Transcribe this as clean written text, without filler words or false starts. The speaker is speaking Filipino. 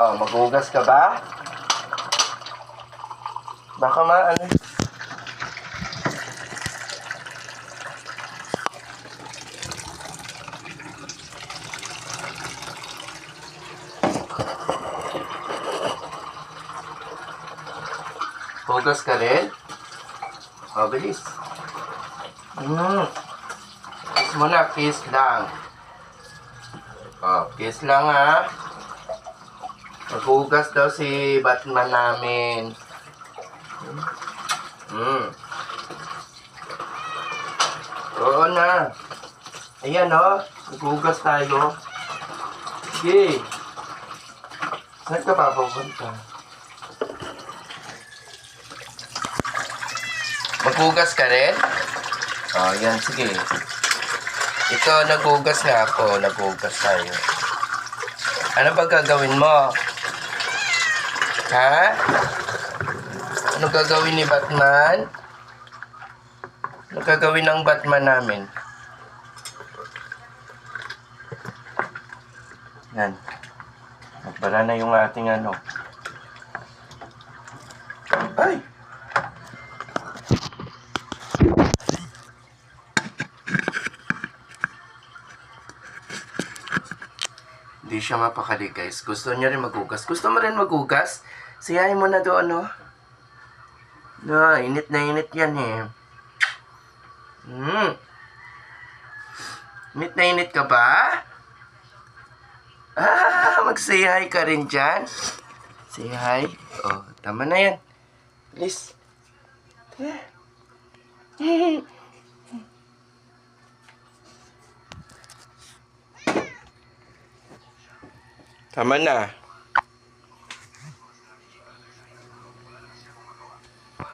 Oh, maghugas ka ba? Baka ano? Hugas ka rin? Oh, bilis. Kiss mo na, kiss lang. Oh, kiss lang ha. Maghugas daw si Batman namin. Oo na. Ayan o. Maghugas tayo. Sige. Saan ka papapunta? Maghugas ka rin? Oh, yan. Sige. Ito, naghugas nga ako. Naghugas tayo. Ano ba gagawin mo? Ha? Ano gagawin ni Batman? Ano gagawin ng Batman namin? Yan. Nagbara na yung ating ano. Ay! Hindi siya mapakali, guys. Gusto niya rin maghugas. Gusto mo rin maghugas? Siyahin mo na doon, no? No, init na init yan, eh. Init na init ka ba? Mag-say hi ka rin dyan. Say hi. Oh, tama na yan. Please. Tama na.